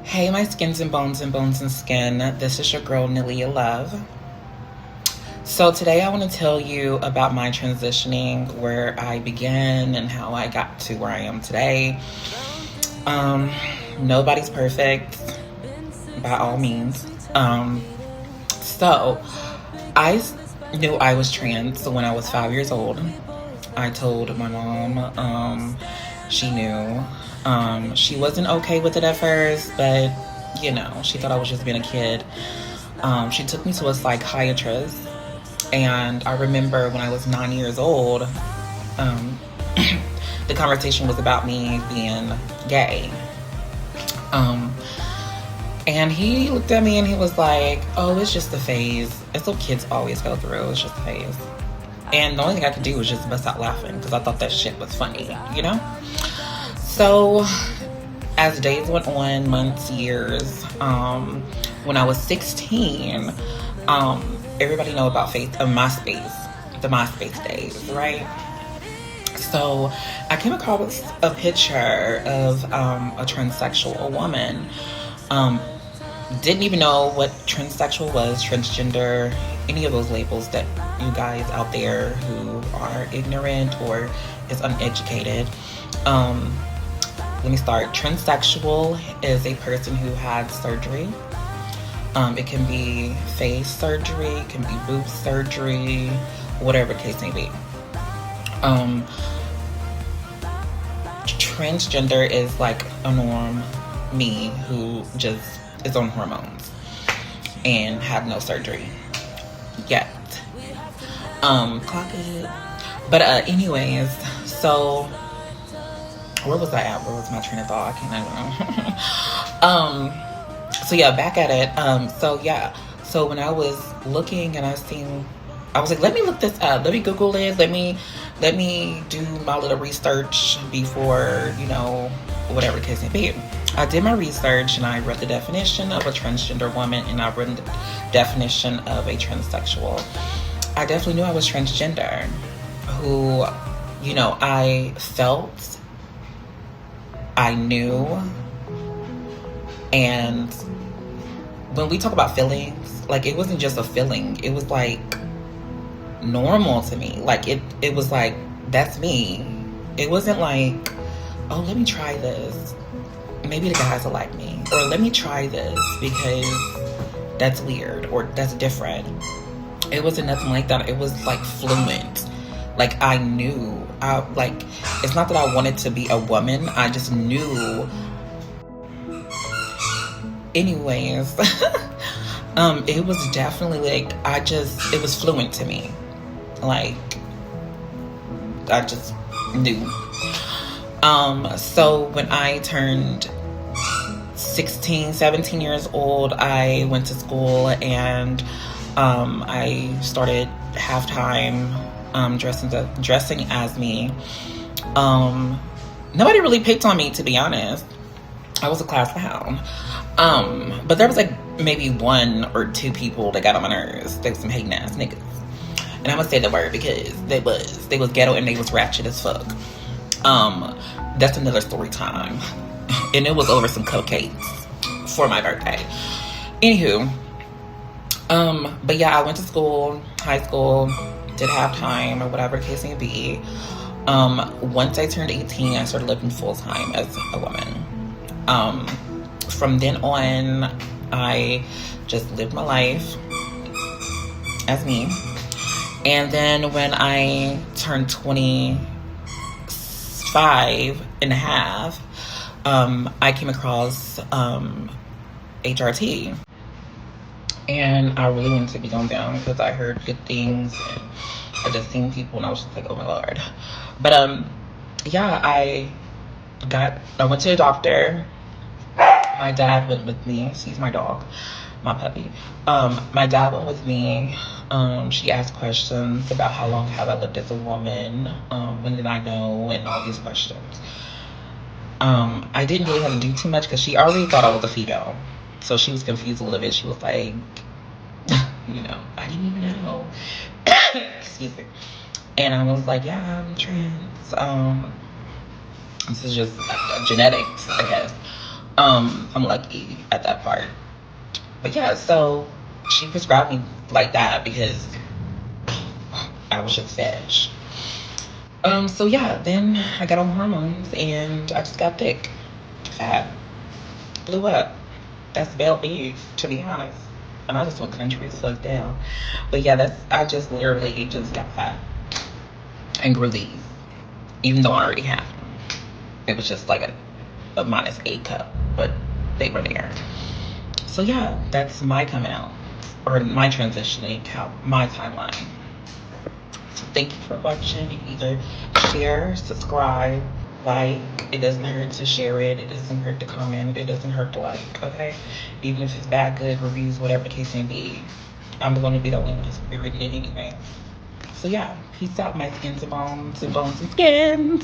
Hey, my skins and bones and skin. This is your girl, Nelia Love. So, today I want to tell you about my transitioning, where I began, and how I got to where I am today. Um, Nobody's perfect, by all means. So, I knew I was trans when I was 5 years old. I told my mom, she knew. She wasn't okay with it at first, but she thought I was just being a kid. She took me to a psychiatrist, and I remember when I was 9 years old, um, the conversation was about me being gay. Um, and he looked at me and he was like, "Oh, it's just a phase. It's what kids always go through. It's just a phase." And the only thing I could do was just bust out laughing because I thought that shit was funny, So, as days went on, months, years, when I was 16, everybody know about MySpace, the MySpace days, right? So, I came across a picture of a transsexual woman. Didn't even know what transsexual was, transgender, any of those labels that you guys out there who are ignorant or is uneducated. Let me start. Transsexual is a person who had surgery. It can be face surgery, it can be boob surgery, whatever the case may be. Transgender is like a norm me who just is on hormones and have no surgery yet. Clock it. But anyways, so where was I at? Where was my train of thought? I can't even. So yeah, back at it. So when I was looking and I was like, let me look this up. Let me Google it. Let me do my little research before, whatever the case may be. I did my research and I read the definition of a transgender woman and I read the definition of a transsexual. I definitely knew I was transgender, who, I felt, I knew, and when we talk about feelings, like, it wasn't just a feeling, it was like normal to me. Like, it was like, that's me. It wasn't like, oh, let me try this, maybe the guys will like me, or let me try this because that's weird or that's different. It wasn't nothing like that. It was like fluent. Like, I knew. It's not that I wanted to be a woman. I just knew. Anyways, it was definitely like, it was fluent to me. Like, I just knew. So when I turned 16, 17 years old, I went to school and I started halftime dressing as me. Nobody really picked on me, to be honest. I was a class clown. But there was like maybe one or two people that got on my nerves. They were some hating ass niggas. And I'm gonna say the word because they was ghetto and they was ratchet as fuck. That's another story time. And it was over some cupcakes for my birthday. Anywho, but yeah, I went to school, high school, did halftime or whatever the case may be. Once I turned 18, I started living full time as a woman. From then on, I just lived my life as me. And then when I turned 25 and a half, I came across HRT. And I really wanted to be gone down because I heard good things and I just seen people and I was just like, oh my Lord. But yeah, I went to a doctor. My dad went with me. She's my dog, my puppy. My dad went with me. She asked questions about how long have I lived as a woman, when did I know, and all these questions. I didn't really have to do too much because she already thought I was a female. So she was confused a little bit. She was like, I didn't even know. Excuse me. And I was like, yeah, I'm trans. This is just genetics, I guess. I'm lucky at that part. But yeah, so she prescribed me like that because I was just veg. So yeah, then I got on hormones and I just got thick, fat, blew up. That's about big, to be honest. And I just went country as fuck down. But yeah, I just literally just got fat and grew these, even though I already had them. It was just like a minus 8 cup, but they were there. So yeah, that's my coming out, or my transitioning, how my timeline. So thank you for watching. You can either share, subscribe, like. It doesn't hurt to share it. It doesn't hurt to comment. It doesn't hurt to like. Okay, even if it's bad, good reviews, whatever the case may be, I'm going to be the one who's reading it anyway. So yeah, peace out, my skins and bones and skins.